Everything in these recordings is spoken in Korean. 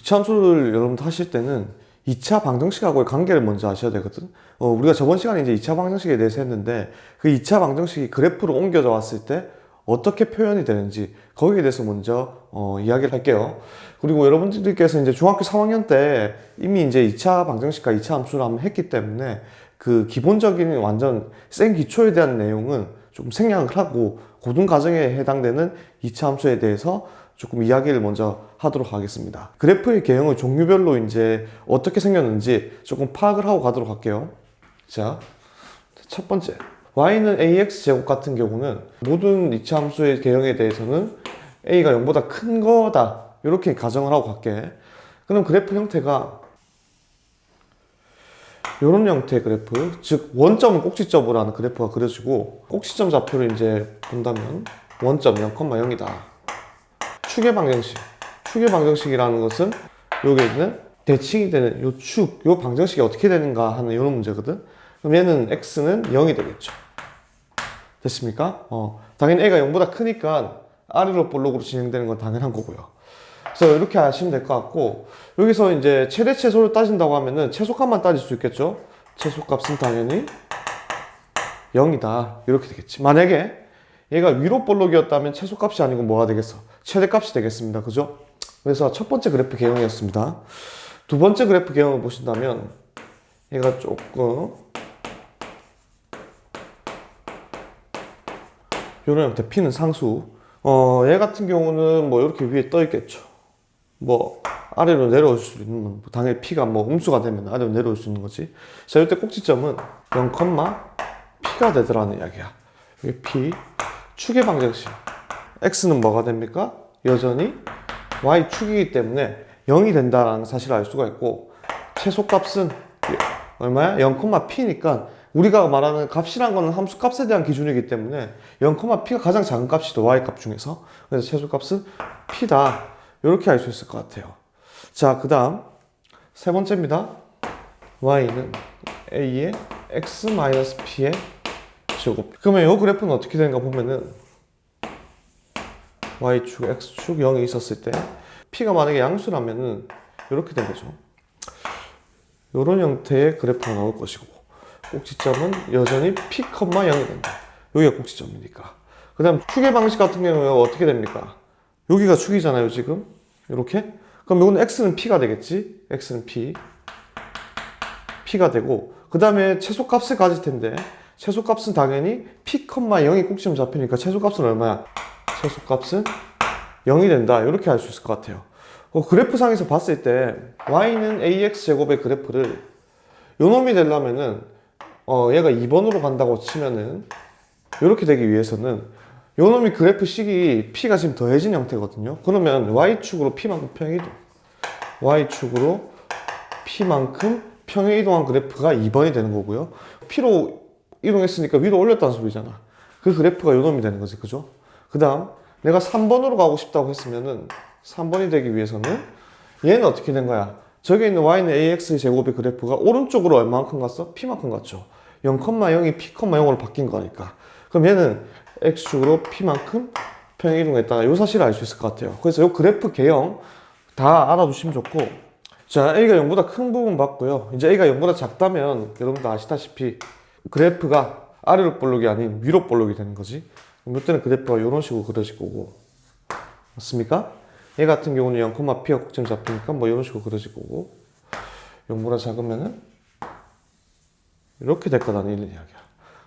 이차함수를 여러분들 하실 때는 2차 방정식하고의 관계를 먼저 아셔야 되거든. 우리가 저번 시간에 이제 2차 방정식에 대해서 했는데 그 2차 방정식이 그래프로 옮겨져 왔을 때 어떻게 표현이 되는지 거기에 대해서 먼저 이야기를 할게요. 그리고 여러분들께서 이제 중학교 3학년 때 이미 이제 2차 방정식과 2차 함수를 한번 했기 때문에 그 기본적인 완전 센 기초에 대한 내용은 조금 생략을 하고 고등 과정에 해당되는 2차 함수에 대해서 조금 이야기를 먼저 하도록 하겠습니다. 그래프의 개형의 종류별로 이제 어떻게 생겼는지 조금 파악을 하고 가도록 할게요. 자, 첫 번째. y는 ax 제곱 같은 경우는 모든 2차 함수의 개형에 대해서는 a가 0보다 큰 거다. 이렇게 가정을 하고 갈게. 그럼 그래프 형태가 이런 형태의 그래프, 즉 원점은 꼭지점으로 하는 그래프가 그려지고 꼭지점 좌표를 이제 본다면 원점 0,0이다. 축의 방정식이라는 것은 여기에 있는 대칭이 되는 요 축, 요 방정식이 어떻게 되는가 하는 이런 문제거든. 그럼 얘는 x는 0이 되겠죠. 됐습니까? 당연히 a가 0보다 크니까 아래로 볼록으로 진행되는 건 당연한 거고요. 그래서 이렇게 하시면 될 것 같고, 여기서 이제 최대 최소를 따진다고 하면은 최소값만 따질 수 있겠죠. 최소값은 당연히 0이다. 이렇게 되겠지. 만약에 얘가 위로 볼록이었다면 최소값이 아니고 뭐가 되겠어? 최대값이 되겠습니다. 그죠? 그래서 첫 번째 그래프 개형이었습니다. 두 번째 그래프 개형을 보신다면 얘가 조금 이런 형태, P는 상수. 얘 같은 경우는 뭐 이렇게 위에 떠 있겠죠. 뭐 아래로 내려올 수 있는, 당연히 P가 뭐 음수가 되면 아래로 내려올 수 있는 거지. 자, 이때 꼭지점은 0, P가 되더라는 이야기야. 여기 P, 축의 방정식. X는 뭐가 됩니까? 여전히 Y축이기 때문에 0이 된다는 사실을 알 수가 있고, 최소값은 얼마야? 0, P니까 우리가 말하는 값이란 거는 함수 값에 대한 기준이기 때문에 0, P가 가장 작은 값이죠. Y값 중에서. 그래서 최소값은 P다. 이렇게 알 수 있을 것 같아요. 자, 그 다음 세 번째입니다. Y는 A의 X-P의 제곱. 그러면 이 그래프는 어떻게 되는가 보면은 Y축, X축 0이 있었을 때 P가 만약에 양수라면은 이렇게 된 거죠. 이런 형태의 그래프가 나올 것이고, 꼭지점은 여전히 P, 0이 된다. 여기가 꼭지점이니까. 그 다음 축의 방식 같은 경우는 어떻게 됩니까? 여기가 축이잖아요, 지금. 이렇게. 그럼 이거는 X는 P가 되겠지? X는 P가 되고, 그 다음에 최소값을 가질 텐데, 최소값은 당연히 P, 0이 꼭지점 잡히니까 최소값은 얼마야? 최소값은 0이 된다. 이렇게 알 수 있을 것 같아요. 그래프상에서 봤을 때 y는 ax 제곱의 그래프를 요 놈이 되려면은 얘가 2번으로 간다고 치면은 이렇게 되기 위해서는 요 놈이 그래프 식이 p가 지금 더해진 형태거든요. 그러면 y축으로 p만큼 평행이동, y축으로 p만큼 평행이동한 그래프가 2번이 되는 거고요. p로 이동했으니까 위로 올렸다는 소리잖아. 그 그래프가 요 놈이 되는 거지, 그죠? 그 다음 내가 3번으로 가고 싶다고 했으면은 3번이 되기 위해서는 얘는 어떻게 된 거야? 저기 있는 y는 ax 제곱의 그래프가 오른쪽으로 얼마만큼 갔어? p만큼 갔죠. 0,0이 p,0으로 바뀐 거니까. 그럼 얘는 x축으로 p만큼 평행이동했다. 이 사실을 알 수 있을 것 같아요. 그래서 이 그래프 개형 다 알아두시면 좋고, 자, a가 0보다 큰 부분 봤고요. 이제 a가 0보다 작다면 여러분도 아시다시피 그래프가 아래로 볼록이 아닌 위로 볼록이 되는 거지. 이때는 그래프가 이런 식으로 그려질 거고, 맞습니까? 얘 같은 경우는 0, P가 꼭지점 잡히니까 뭐 이런 식으로 그려질 거고, 0보다 작으면은 이렇게 될 거다는 이런 이야기야.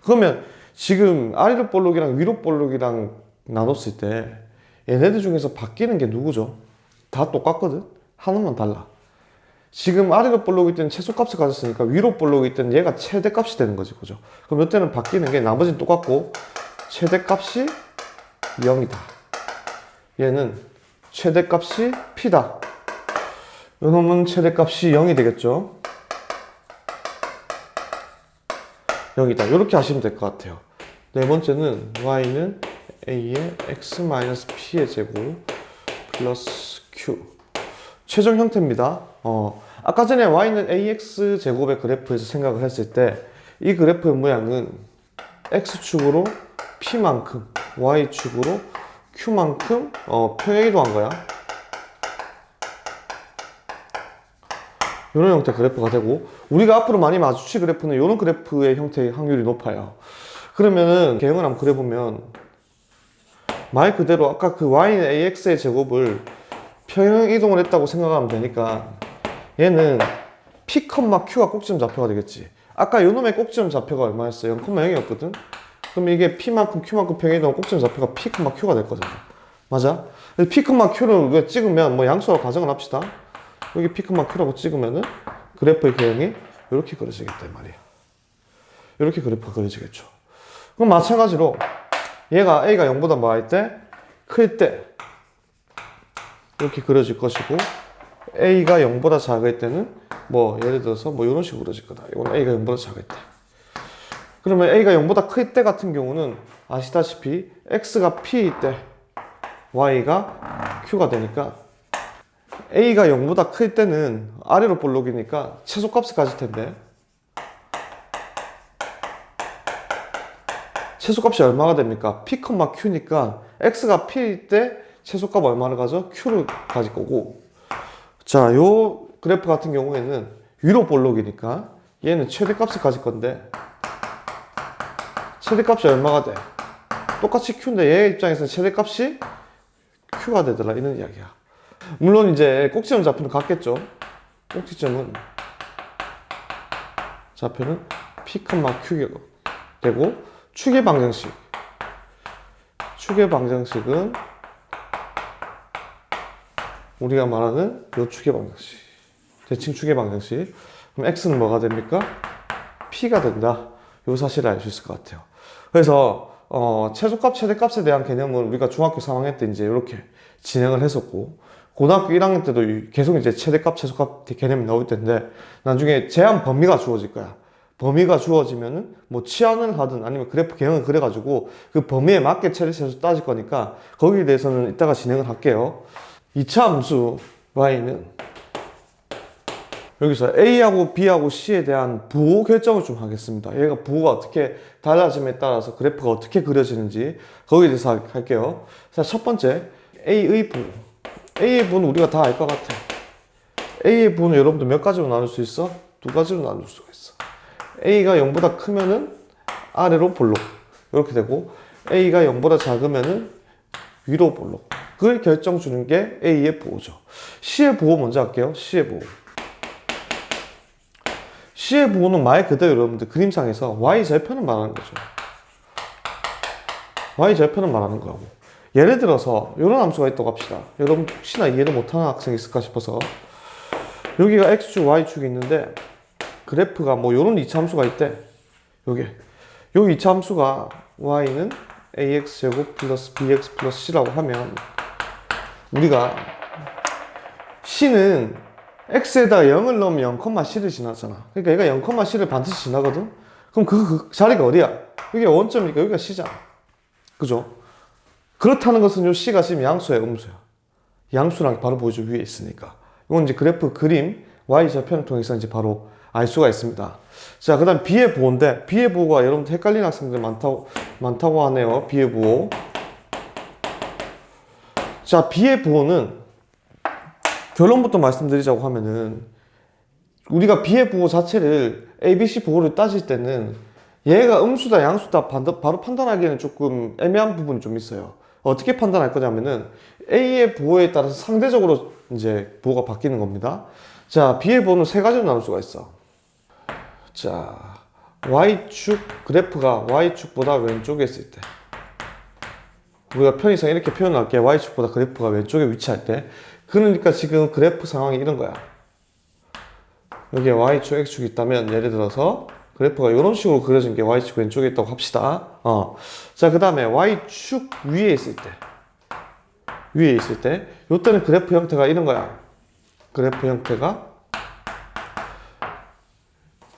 그러면 지금 아래로 볼록이랑 위로 볼록이랑 나눴을 때 얘네들 중에서 바뀌는 게 누구죠? 다 똑같거든? 하나만 달라. 지금 아래로 볼록일 때는 최소값을 가졌으니까 위로 볼록일 때는 얘가 최대값이 되는 거지, 그죠? 그럼 이때는 바뀌는 게 나머지는 똑같고 최대값이 0이다. 얘는 최대값이 P다. 이놈은 최대값이 0이 되겠죠. 0이다. 이렇게 하시면 될 것 같아요. 네 번째는 y는 a의 x-p의 제곱 플러스 q. 최종 형태입니다. 아까 전에 y는 ax 제곱의 그래프에서 생각을 했을 때 이 그래프의 모양은 x축으로 p만큼, y축으로 q만큼 평행이동한 거야. 이런 형태 그래프가 되고, 우리가 앞으로 많이 마주칠 그래프는 이런 그래프의 형태의 확률이 높아요. 그러면은 개형을 한번 그려보면 말 그대로 아까 그 y는 ax의 제곱을 평행 이동을 했다고 생각하면 되니까 얘는 p, q가 꼭지점 좌표가 되겠지. 아까 요놈의 꼭지점 좌표가 얼마였어? 0,0이었거든? 그럼 이게 p만큼 q만큼 평행 이동한 꼭지점 좌표가 p, q가 될 거잖아. 맞아? p, q를 우리가 찍으면 뭐 양수로 가정을 합시다. 여기 p, q라고 찍으면은 그래프의 개형이 이렇게 그려지겠다 이 말이야. 이렇게 그래프가 그려지겠죠. 그럼 마찬가지로 얘가 a가 0보다 뭐 할 때? 클 때 이렇게 그려질 것이고, a가 0보다 작을 때는 뭐 예를 들어서 뭐 이런 식으로 그려질 거다. 이건 a가 0보다 작을 때. 그러면 a가 0보다 클 때 같은 경우는 아시다시피 x가 p일 때 y가 q가 되니까 a가 0보다 클 때는 아래로 볼록이니까 최소값을 가질 텐데, 최소값이 얼마가 됩니까? p, q니까 x가 p일 때 최소값 얼마를 가져? q를 가질 거고, 자, 요 그래프 같은 경우에는 위로 볼록이니까 얘는 최대값을 가질 건데, 최대값이 얼마가 돼? 똑같이 q인데 얘 입장에서는 최대값이 q가 되더라 이런 이야기야. 물론 이제 꼭지점 좌표는 같겠죠. 꼭지점은 좌표는 p, q가 되고, 축의 방정식은 우리가 말하는 요 축의 방정식, 대칭 축의 방정식. 그럼 x는 뭐가 됩니까? p가 된다. 요 사실을 알 수 있을 것 같아요. 그래서 최소값, 최대값에 대한 개념은 우리가 중학교 3학년 때 이제 이렇게 진행을 했었고, 고등학교 1학년 때도 계속 이제 최대값, 최소값 개념이 나올 텐데, 나중에 제한 범위가 주어질 거야. 범위가 주어지면은 뭐 치환을 하든 아니면 그래프 개형을 그려가지고 그 범위에 맞게 최대 최소 따질 거니까 거기에 대해서는 이따가 진행을 할게요. 2차 함수 y는 여기서 a하고 b하고 c에 대한 부호 결정을 좀 하겠습니다. 얘가 부호가 어떻게 달라짐에 따라서 그래프가 어떻게 그려지는지 거기에 대해서 할게요. 자, 첫 번째 a의 부호. a의 부호는 우리가 다 알 것 같아. a의 부호는 여러분들 몇 가지로 나눌 수 있어? 두 가지로 나눌 수가 있어. a가 0보다 크면은 아래로 볼록 이렇게 되고, a가 0보다 작으면은 위로 볼록. 그걸 결정 주는 게 a의 부호죠. c의 부호 먼저 할게요. c의 부호. c의 부호는 말 그대로 여러분들 그림상에서 y절편을 말하는 거죠. y절편을 말하는 거고, 예를 들어서 이런 함수가 있다고 합시다. 여러분 혹시나 이해를 못하는 학생이 있을까 싶어서, 여기가 x축, y축이 있는데 그래프가 뭐 이런 2차 함수가 있대. 요 2차 함수가 y는 ax제곱 플러스 bx 플러스 c라고 하면, 우리가 c는 x에다가 0을 넣으면 0,c를 지나잖아. 그러니까 얘가 0,c를 반드시 지나거든. 그럼 그 자리가 어디야? 이게 원점이니까 여기가 c잖아. 그죠? 그렇다는 것은 요 c가 지금 양수야, 음수야? 양수랑 바로 보이죠, 위에 있으니까. 이건 이제 그래프 그림 y절편을 통해서 이제 바로 알 수가 있습니다. 자, 그 다음 b의 부호인데, b의 부호가 여러분들 헷갈리는 학생들 많다고 하네요. b의 부호. 자, b의 부호는 결론부터 말씀드리자고 하면은, 우리가 b의 부호 자체를 ABC 부호를 따질 때는 얘가 음수다 양수다 바로 판단하기에는 조금 애매한 부분이 좀 있어요. 어떻게 판단할 거냐면은 A의 부호에 따라서 상대적으로 이제 부호가 바뀌는 겁니다. 자, B의 부호는 세 가지로 나눌 수가 있어. 자, Y축 그래프가 Y축보다 왼쪽에 있을 때, 우리가 편의상 이렇게 표현할게. Y축보다 그래프가 왼쪽에 위치할 때. 그러니까 지금 그래프 상황이 이런 거야. 여기에 Y축, X축이 있다면, 예를 들어서 그래프가 이런 식으로 그려진 게 Y축 왼쪽에 있다고 합시다. 자, 그 다음에 Y축 위에 있을 때, 이때는 그래프 형태가 이런 거야. 그래프 형태가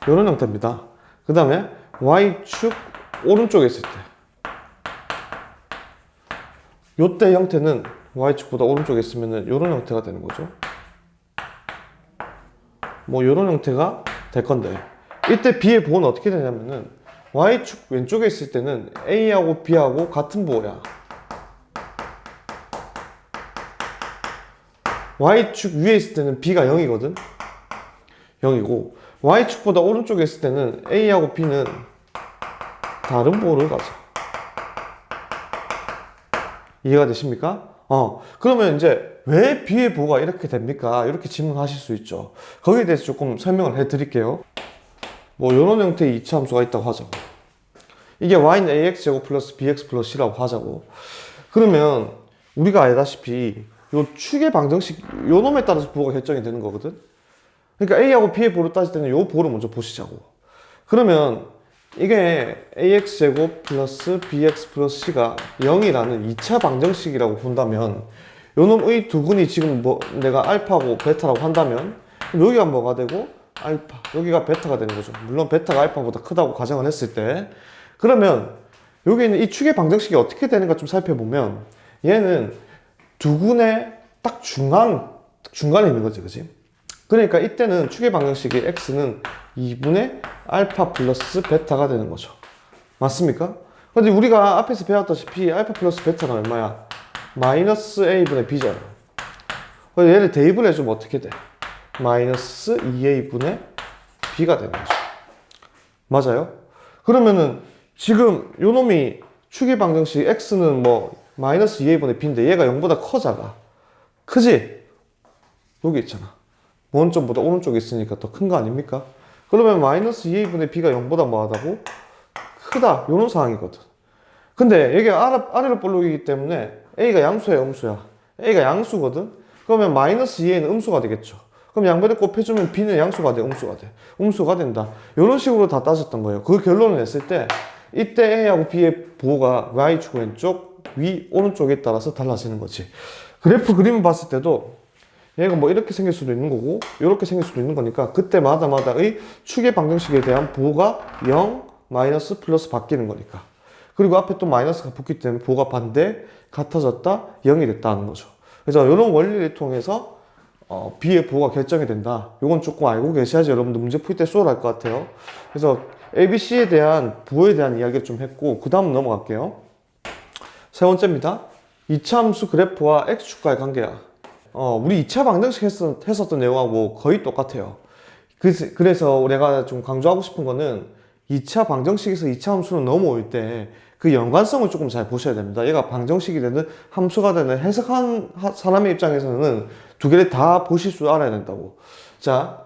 이런 형태입니다. 그 다음에 Y축 오른쪽에 있을 때, 이때 형태는 Y축보다 오른쪽에 있으면 이런 형태가 되는 거죠. 뭐 이런 형태가 될 건데, 이때 B의 부호는 어떻게 되냐면은 Y축 왼쪽에 있을 때는 A하고 B하고 같은 부호야. Y축 위에 있을 때는 B가 0이거든. 0이고 y축보다 오른쪽에 있을 때는 a하고 b는 다른 부호를 가져. 이해가 되십니까? 그러면 이제 왜 b의 부호가 이렇게 됩니까? 이렇게 질문하실 수 있죠. 거기에 대해서 조금 설명을 해 드릴게요. 뭐 이런 형태의 이차 함수가 있다고 하자고. 이게 y는 ax제곱 플러스 bx 플러스 c라고 하자고. 그러면 우리가 알다시피 요 축의 방정식 요 놈에 따라서 부호가 결정이 되는 거거든. 그러니까 a하고 b의 부호를 따질 때는 요 부호를 먼저 보시자고. 그러면 이게 ax제곱 플러스 bx 플러스 c가 0이라는 2차 방정식이라고 본다면 요 놈의 두근이 지금 뭐 내가 알파고 베타라고 한다면 여기가 뭐가 되고 알파, 여기가 베타가 되는 거죠. 물론 베타가 알파보다 크다고 가정을 했을 때. 그러면 여기 있는 이 축의 방정식이 어떻게 되는가 좀 살펴보면 얘는 두근의 딱 중간에 있는 거지, 그지? 그러니까 이때는 축의 방정식이 x는 2분의 알파 플러스 베타가 되는 거죠. 맞습니까? 근데 우리가 앞에서 배웠다시피 알파 플러스 베타는 얼마야? 마이너스 a분의 b잖아. 그래서 얘를 대입을 해주면 어떻게 돼? 마이너스 2a분의 b가 되는 거죠. 맞아요? 그러면은 지금 요 놈이 축의 방정식 x는 뭐 마이너스 2a분의 b인데 얘가 0보다 커 작아? 크지? 여기 있잖아. 원점보다 오른쪽에 있으니까 더 큰 거 아닙니까? 그러면 마이너스 2a분의 b가 0보다 뭐하다고? 크다. 요런 상황이거든. 근데 여기가 아래로 볼록이기 때문에 a가 양수야, 음수야? a가 양수거든? 그러면 마이너스 2a는 음수가 되겠죠. 그럼 양변에 곱해주면 b는 양수가 돼, 음수가 돼. 음수가 된다. 이런 식으로 다 따졌던 거예요. 그 결론을 냈을 때 이때 a하고 b의 부호가 y축 왼쪽, 위, 오른쪽에 따라서 달라지는 거지. 그래프 그림을 봤을 때도 얘가 뭐 이렇게 생길 수도 있는 거고 이렇게 생길 수도 있는 거니까 그때마다의 축의 방정식에 대한 부호가 0, 마이너스, 플러스 바뀌는 거니까. 그리고 앞에 또 마이너스가 붙기 때문에 부호가 반대, 같아졌다, 0이 됐다는 거죠. 그래서 이런 원리를 통해서 b의 부호가 결정이 된다. 이건 조금 알고 계셔야지 여러분들 문제 풀 때 수월할 것 같아요. 그래서 ABC에 대한 부호에 대한 이야기를 좀 했고 그 다음 넘어갈게요. 세 번째입니다. 이차함수 그래프와 x축과의 관계야. 우리 2차 방정식 했었던 내용하고 거의 똑같아요. 그래서 내가 좀 강조하고 싶은 거는 2차 방정식에서 2차 함수로 넘어올 때 그 연관성을 조금 잘 보셔야 됩니다. 얘가 방정식이 되든 함수가 되든 해석한 사람의 입장에서는 두 개를 다 보실 줄 알아야 된다고. 자,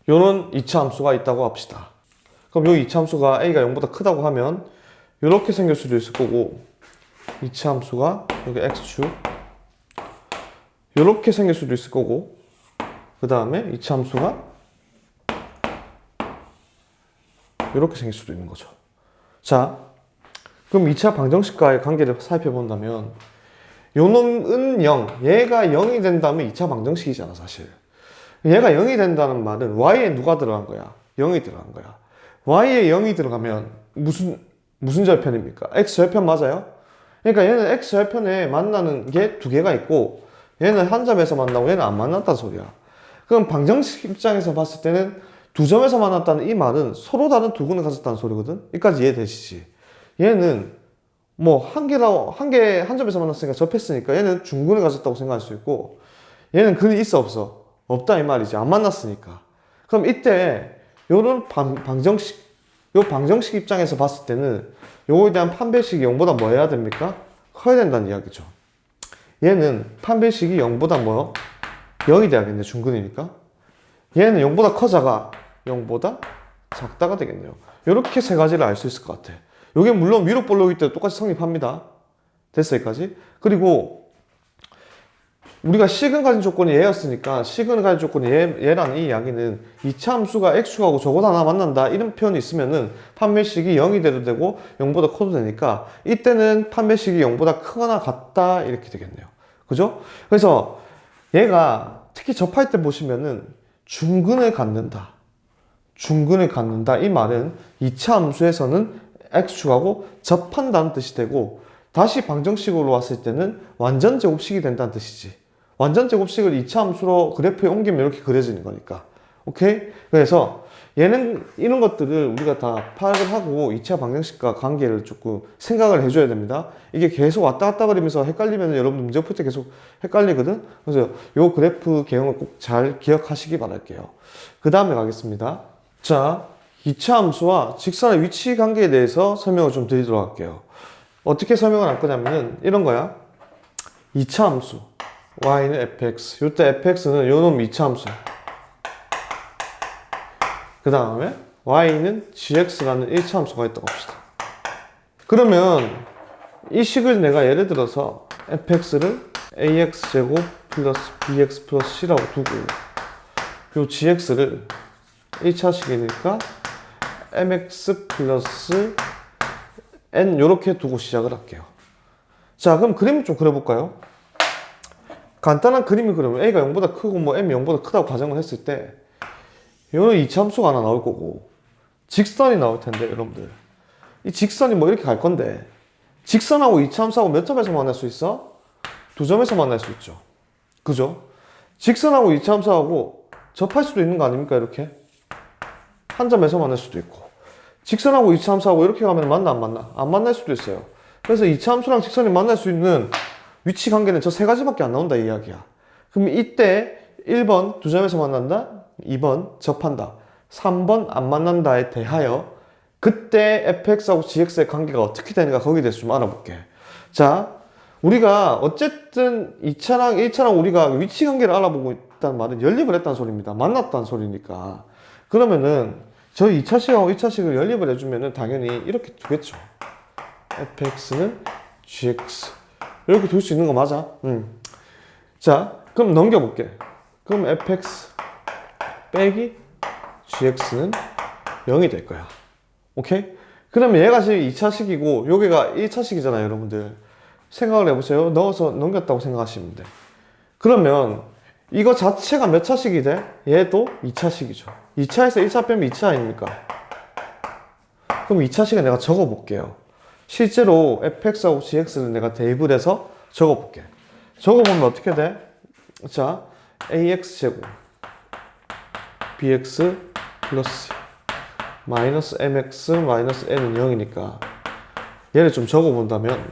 요런 2차 함수가 있다고 합시다. 그럼 요 2차 함수가 a가 0보다 크다고 하면 이렇게 생길 수도 있을 거고 2차 함수가 여기 x축 이렇게 생길 수도 있을 거고 그 다음에 2차 함수가 이렇게 생길 수도 있는 거죠. 자, 그럼 2차 방정식과의 관계를 살펴본다면 요 놈은 0, 얘가 0이 된다면 2차 방정식이잖아 사실. 얘가 0이 된다는 말은 y에 누가 들어간 거야? 0이 들어간 거야. y에 0이 들어가면 무슨 절편입니까? x절편 맞아요? 그러니까 얘는 x절편에 만나는 게 두 개가 있고 얘는 한 점에서 만나고 얘는 안 만났다는 소리야. 그럼 방정식 입장에서 봤을 때는 두 점에서 만났다는 이 말은 서로 다른 두 근을 가졌다는 소리거든? 여기까지 이해되시지? 얘는 뭐 한 점에서 만났으니까 접했으니까 얘는 중근을 가졌다고 생각할 수 있고 얘는 근이 있어 없어? 없다 이 말이지. 안 만났으니까. 그럼 이때 요런 방정식 입장에서 봤을 때는 요거에 대한 판별식이 0보다 뭐 해야 됩니까? 커야 된다는 이야기죠. 얘는 판별식이 0보다 뭐요? 0이 돼야겠네. 중근이니까. 얘는 0보다 커 작아? 0보다 작다가 되겠네요. 이렇게 세 가지를 알 수 있을 것 같아. 이게 물론 위로 볼록일 때도 똑같이 성립합니다. 됐어 여기까지? 그리고 우리가 식은 가진 조건이 얘였으니까 식은 가진 조건이 얘라는 이 이야기는 2차 함수가 x축하고 저보다 하나 만난다 이런 표현이 있으면은 판별식이 0이 돼도 되고 0보다 커도 되니까 이때는 판별식이 0보다 크거나 같다 이렇게 되겠네요. 그죠? 그래서 얘가 특히 접할 때 보시면은 중근을 갖는다. 중근을 갖는다. 이 말은 2차 함수에서는 x축하고 접한다는 뜻이 되고 다시 방정식으로 왔을 때는 완전 제곱식이 된다는 뜻이지. 완전 제곱식을 2차 함수로 그래프에 옮기면 이렇게 그려지는 거니까. 오케이? 그래서 얘는 이런 것들을 우리가 다 파악을 하고 2차 방정식과 관계를 조금 생각을 해줘야 됩니다. 이게 계속 왔다 갔다 거리면서 헷갈리면 여러분들 문제 풀 때 계속 헷갈리거든. 그래서 요 그래프 개형을 꼭 잘 기억하시기 바랄게요. 그 다음에 가겠습니다. 자, 2차 함수와 직선의 위치 관계에 대해서 설명을 좀 드리도록 할게요. 어떻게 설명을 할 거냐면은 이런 거야. 2차 함수 y는 fx, 요때 fx는 요놈 2차 함수야. 그 다음에 y는 gx라는 1차 함수가 있다고 합시다. 그러면 이 식을 내가 예를 들어서 fx를 ax제곱 플러스 bx 플러스 c라고 두고 요 gx를 1차식이니까 mx 플러스 n 요렇게 두고 시작을 할게요. 자, 그럼 그림을 좀 그려볼까요? 간단한 그림을 그리면 a가 0보다 크고 뭐 m이 0보다 크다고 가정을 했을 때 요는 2차 함수가 하나 나올 거고 직선이 나올 텐데 여러분들 이 직선이 뭐 이렇게 갈 건데 직선하고 2차 함수하고 몇 점에서 만날 수 있어? 2점에서 만날 수 있죠. 그죠? 직선하고 2차 함수하고 접할 수도 있는 거 아닙니까? 이렇게 한 점에서 만날 수도 있고 직선하고 2차 함수하고 이렇게 가면 만나 안 만나? 안 만날 수도 있어요. 그래서 2차 함수랑 직선이 만날 수 있는 위치 관계는 저 세 가지밖에 안 나온다 이 이야기야. 그럼 이때 1번 2점에서 만난다, 2번 접한다, 3번 안 만난다에 대하여 그때 fx하고 gx의 관계가 어떻게 되는가 거기에 대해서 좀 알아볼게. 자, 우리가 어쨌든 2차랑 1차랑 우리가 위치 관계를 알아보고 있다는 말은 연립을 했다는 소리입니다. 만났다는 소리니까. 그러면은 저 2차식하고 1차식을 연립을 해주면은 당연히 이렇게 두겠죠. fx는 gx 이렇게 둘 수 있는 거 맞아? 자, 그럼 넘겨볼게. 그럼 fx 빼기 gx는 0이 될 거야. 오케이? 그러면 얘가 지금 2차식이고 여기가 1차식이잖아요, 여러분들. 생각을 해보세요. 넣어서 넘겼다고 생각하시면 돼. 그러면 이거 자체가 몇 차식이 돼? 얘도 2차식이죠. 2차에서 1차 빼면 2차 아닙니까? 그럼 2차식은 내가 적어볼게요. 실제로 fx하고 gx를 내가 대입을 해서 적어볼게. 적어보면 어떻게 돼? 자, ax제곱 bx 플러스 마이너스 mx 마이너스 n은 0이니까 얘를 좀 적어본다면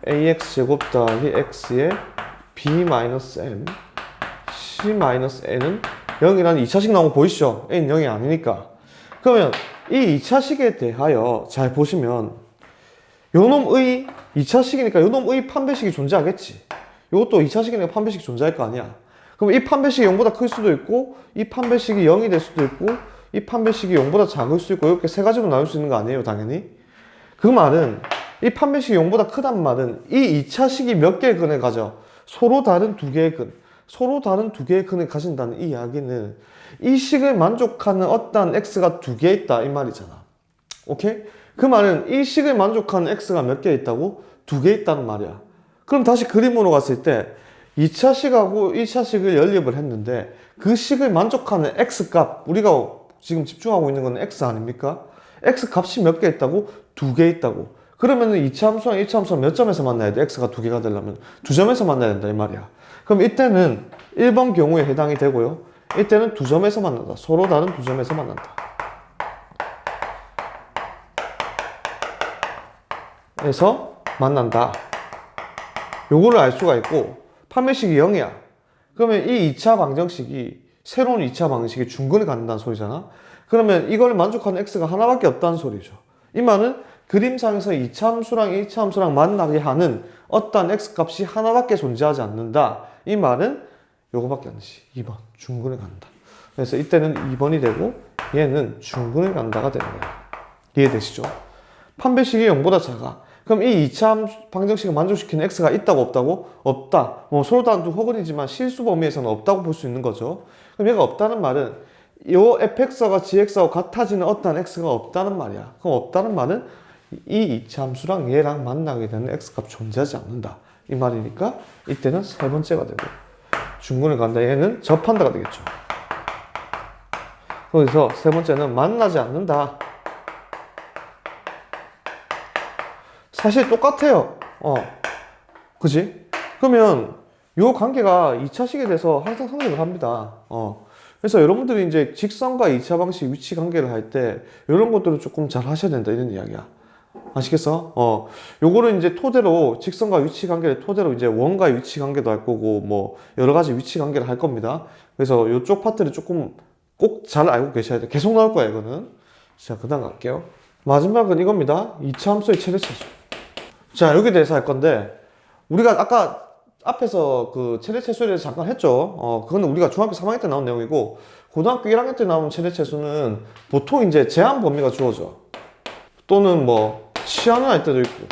ax제곱 더하기 x의 b 마이너스 m c 마이너스 n은 0이라는 2차식 나온 거 보이시죠? n은 0이 아니니까. 그러면 이 2차식에 대하여 잘 보시면 요놈의 2차식이니까 요놈의 판별식이 존재하겠지. 요것도 2차식이니까 판별식이 존재할 거 아니야. 그럼 이 판별식이 0보다 클 수도 있고 이 판별식이 0이 될 수도 있고 이 판별식이 0보다 작을 수도 있고 이렇게 세 가지로 나눌 수 있는 거 아니에요, 당연히. 그 말은 이 판별식이 0보다 크단 말은 이 2차식이 몇 개의 근을 가져? 서로 다른 두 개의 근. 서로 다른 두 개의 근을 가진다는 이 이야기는 이 식을 만족하는 어떠한 x가 두 개 있다 이 말이잖아. 오케이? 그 말은 이 식을 만족하는 x가 몇 개 있다고? 두 개 있다는 말이야. 그럼 다시 그림으로 갔을 때 2차식하고 1차식을 연립을 했는데 그 식을 만족하는 x값, 우리가 지금 집중하고 있는 건 x 아닙니까? x 값이 몇 개 있다고? 두 개 있다고. 그러면은 2차 함수랑 1차 함수랑 몇 점에서 만나야 돼? x가 두 개가 되려면 2점에서 만나야 된다 이 말이야. 그럼 이때는 1번 경우에 해당이 되고요. 이때는 2점에서 만난다. 서로 다른 2점에서 만난다. 그래서 만난다. 요거를 알 수가 있고 판별식이 0이야. 그러면 이 2차 방정식이 새로운 2차 방정식이 중근을 갖는다는 소리잖아. 그러면 이걸 만족하는 x가 하나밖에 없다는 소리죠. 이 말은 그림상에서 2차 함수랑 1차 함수랑 만나게 하는 어떠한 x값이 하나밖에 존재하지 않는다. 이 말은 요거밖에 안 되지. 2번 중근을 간다. 그래서 이때는 2번이 되고 얘는 중근을 간다가 되는 거야. 이해되시죠? 판별식이 0보다 작아. 그럼 이 2차 방정식을 만족시키는 x가 있다고 없다고? 없다. 뭐 서로 다른 두 허근이지만 실수 범위에서는 없다고 볼 수 있는 거죠. 그럼 얘가 없다는 말은 요 fx가 gx하고 같아지는 어떠한 x가 없다는 말이야. 그럼 없다는 말은 이 2차 함수랑 얘랑 만나게 되는 x값 존재하지 않는다. 이 말이니까 이때는 세 번째가 되고 중근을 간다. 얘는 접한다가 되겠죠. 거기서 세 번째는 만나지 않는다. 사실 똑같아요. 그지? 그러면 요 관계가 2차식에 대해서 항상 성립을 합니다. 그래서 여러분들이 이제 직선과 2차 방식 위치 관계를 할 때 이런 것들을 조금 잘 하셔야 된다 이런 이야기야. 아시겠어? 요거를 이제 토대로 직선과 위치 관계를 토대로 이제 원과 위치 관계도 할 거고 뭐 여러 가지 위치 관계를 할 겁니다. 그래서 요쪽 파트를 조금 꼭 잘 알고 계셔야 돼. 계속 나올 거야 이거는. 자, 그다음 갈게요. 마지막은 이겁니다. 2차 함수의 최대 차수. 자, 여기에 대해서 할 건데 우리가 아까 앞에서 그 최대 최소에 대해서 잠깐 했죠. 그거는 우리가 중학교 3학년 때 나온 내용이고 고등학교 1학년 때 나온 최대 최소는 보통 이제 제한 범위가 주어져. 또는 뭐 치환을 할 때도 있고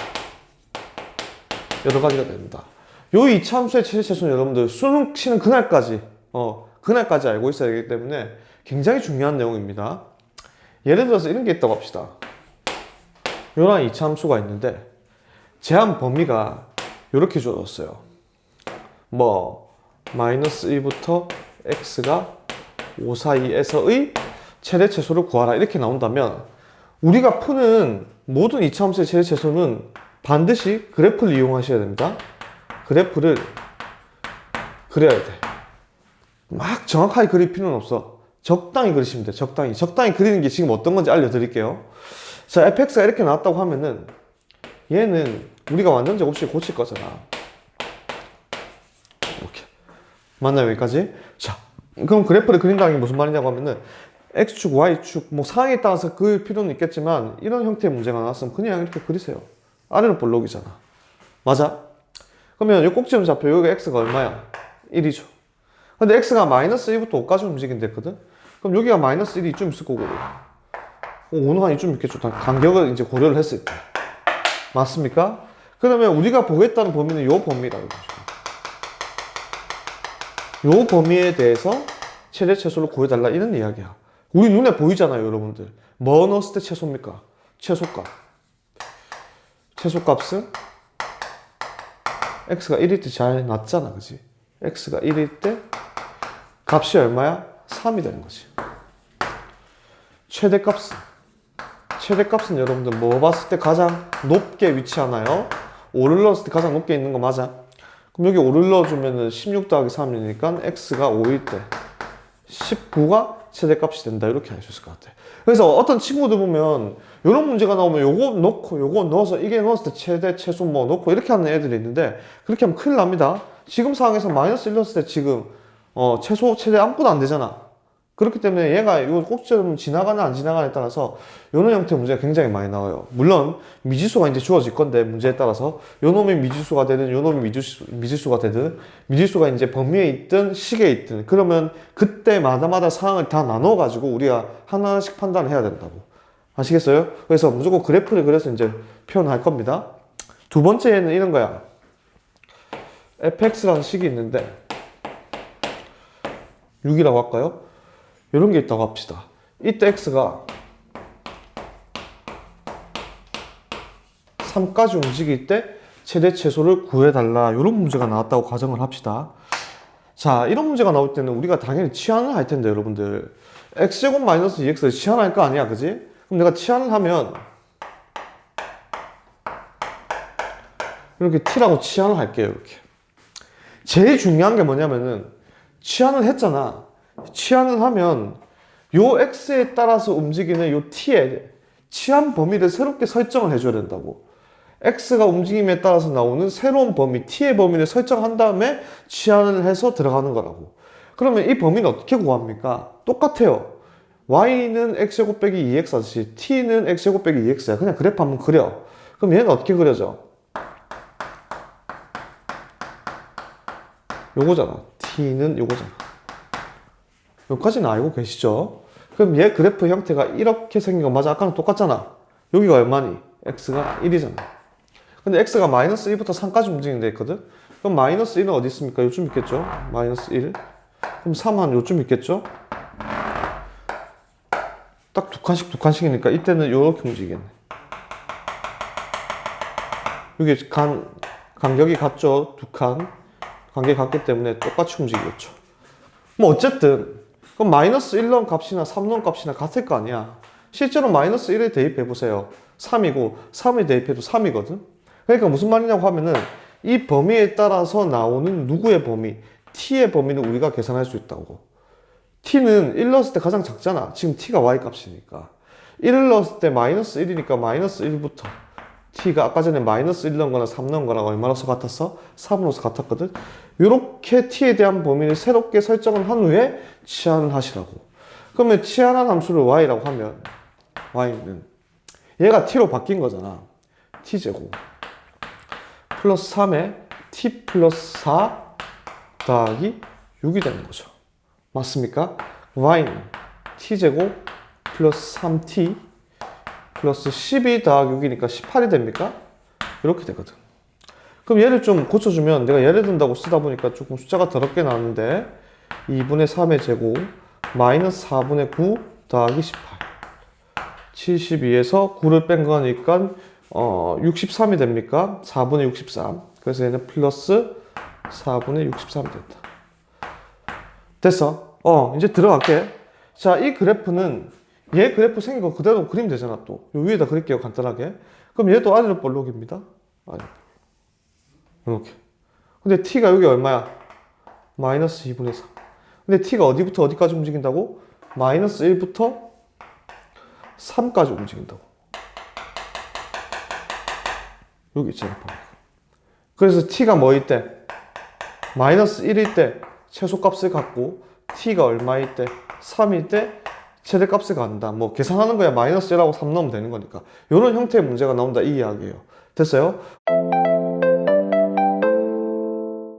여러 가지가 됩니다. 요 2차 함수의 최대 최소는 여러분들 수능 치는 그날까지 그날까지 알고 있어야 되기 때문에 굉장히 중요한 내용입니다. 예를 들어서 이런 게 있다고 합시다. 요런 2차 함수가 있는데 제한 범위가 이렇게 주어졌어요. 뭐 마이너스 1부터 x가 5 사이에서의 최대 최소를 구하라 이렇게 나온다면 우리가 푸는 모든 2차 함수의 최대 최소는 반드시 그래프를 이용하셔야 됩니다. 그래프를 그려야 돼. 막 정확하게 그릴 필요는 없어. 적당히 그리시면 돼. 적당히 그리는 게 지금 어떤 건지 알려드릴게요. 자, fx가 이렇게 나왔다고 하면은 얘는 우리가 완전적 없이 고칠 거잖아. 이렇게 맞나요 여기까지? 자, 그럼 그래프를 그린다는 게 무슨 말이냐고 하면은 x축, y축 뭐 상황에 따라서 그릴 필요는 있겠지만 이런 형태의 문제가 나왔으면 그냥 이렇게 그리세요. 아래로 볼록이잖아. 맞아? 그러면 이 꼭지점 좌표 여기가 x가 얼마야? 1이죠. 근데 x가 마이너스 1부터 5까지 움직인댔거든? 그럼 여기가 마이너스 1이 이쯤 있을 거고 5는 한 이쯤 있겠죠. 간격을 이제 고려를 했을 때. 맞습니까? 그러면 우리가 보겠다는 범위는 요 범위라고 하죠. 요 범위에 대해서 최대 최소를 구해달라 이런 이야기야. 우리 눈에 보이잖아요 여러분들. 뭐 넣었을 때 최소입니까? 최소값. 최소값은 x가 1일 때 잘 났잖아 그지? x가 1일 때 값이 얼마야? 3이 되는 거지. 최대값은 여러분들 뭐 봤을 때 가장 높게 위치하나요? 5를 넣었을 때 가장 높게 있는 거 맞아? 그럼 여기 5를 넣어주면은 16 더하기 3이니까 x가 5일 때 19가 최대값이 된다 이렇게 알 수 있을 것 같아. 그래서 어떤 친구들 보면 이런 문제가 나오면 요거 넣고 요거 넣어서 이게 넣었을 때 최대 최소 뭐 넣고 이렇게 하는 애들이 있는데 그렇게 하면 큰일 납니다. 지금 상황에서 마이너스 1 넣었을 때 지금 최소 최대 아무것도 안 되잖아. 그렇기 때문에 얘가 이 꼭지점 지나가나 안 지나가냐에 따라서 이런 형태의 문제가 굉장히 많이 나와요. 물론 미지수가 이제 주어질 건데 문제에 따라서 요 놈이 미지수가 되든 요 놈이 미지수가 되든 미지수가 이제 범위에 있든 식에 있든 그러면 그때마다마다 상황을 다 나눠 가지고 우리가 하나씩 판단을 해야 된다고. 아시겠어요? 그래서 무조건 그래프를 그려서 이제 표현할 겁니다. 두 번째는 이런 거야. fx라는 식이 있는데 6이라고 할까요? 이런 게 있다고 합시다. 이때 x가 3까지 움직일 때 최대 최소를 구해달라 이런 문제가 나왔다고 가정을 합시다. 자, 이런 문제가 나올 때는 우리가 당연히 치환을 할 텐데 여러분들 x제곱 마이너스 2x를 치환할 거 아니야 그지? 그럼 내가 치환을 하면 이렇게 t라고 치환을 할게요. 이렇게 제일 중요한 게 뭐냐면은 치환을 했잖아. 치환을 하면 요 x에 따라서 움직이는 요 t의 치환 범위를 새롭게 설정을 해줘야 된다고. x가 움직임에 따라서 나오는 새로운 범위, t의 범위를 설정한 다음에 치환을 해서 들어가는 거라고. 그러면 이 범위는 어떻게 구합니까? 똑같아요. y는 x제곱 빼기 2x 하듯이 t는 x제곱 빼기 2x야. 그냥 그래프 한번 그려. 그럼 얘는 어떻게 그려져? 요거잖아. t는 요거잖아. 여기까지는 알고 계시죠? 그럼 얘 그래프 형태가 이렇게 생긴 거 맞아? 아까랑 똑같잖아. 여기가 얼마니? x가 1이잖아. 근데 x가 마이너스 1부터 3까지 움직이는 데 있거든? 그럼 마이너스 1은 어디 있습니까? 요쯤 있겠죠? 마이너스 1. 그럼 3은 요쯤 있겠죠? 딱 두 칸씩이니까 이때는 요렇게 움직이겠네. 여기 간격이 같죠? 두 칸. 간격이 같기 때문에 똑같이 움직이겠죠. 뭐 어쨌든 그럼 마이너스 1 넣은 값이나 3 넣은 값이나 같을 거 아니야. 실제로 마이너스 1을 대입해 보세요. 3이고 3을 대입해도 3이거든. 그러니까 무슨 말이냐고 하면은 이 범위에 따라서 나오는 누구의 범위, t의 범위는 우리가 계산할 수 있다고. t는 1 넣었을 때 가장 작잖아. 지금 t가 y 값이니까. 1을 넣었을 때 마이너스 1이니까 마이너스 1부터 t가 아까 전에 마이너스 1 넣은 거나 3 넣은 거랑 얼마로서 같았어? 3으로서 같았거든. 이렇게 t에 대한 범위를 새롭게 설정을 한 후에 치환을 하시라고. 그러면 치환한 함수를 y라고 하면 y는 얘가 t로 바뀐 거잖아. t제곱 플러스 3에 t 플러스 4 더하기 6이 되는 거죠. 맞습니까? y는 t제곱 플러스 3t 플러스 12 더하기 6이니까 18이 됩니까? 이렇게 되거든. 그럼 얘를 좀 고쳐주면 내가 예를 든다고 쓰다 보니까 조금 숫자가 더럽게 나왔는데 2분의 3의 제곱 마이너스 4분의 9 더하기 18 72에서 9를 뺀 거니까 63이 됩니까? 4분의 63. 그래서 얘는 플러스 4분의 63이 된다. 됐어? 이제 들어갈게. 자, 이 그래프는 얘 그래프 생긴 거 그대로 그리면 되잖아. 또 요 위에다 그릴게요, 간단하게. 그럼 얘도 아래로 볼록입니다. 아래로 이렇게. 근데 t가 여기 얼마야? 마이너스 2분의 3. 근데 t가 어디부터 어디까지 움직인다고? 마이너스 1부터 3까지 움직인다고. 여기 있잖아. 그래서 t가 뭐일 때? 마이너스 1일 때 최소값을 갖고 t가 얼마일 때? 3일 때 최대값을 갖는다. 뭐 계산하는 거야. 마이너스 1하고 3 넣으면 되는 거니까. 이런 형태의 문제가 나온다 이 이야기예요. 됐어요?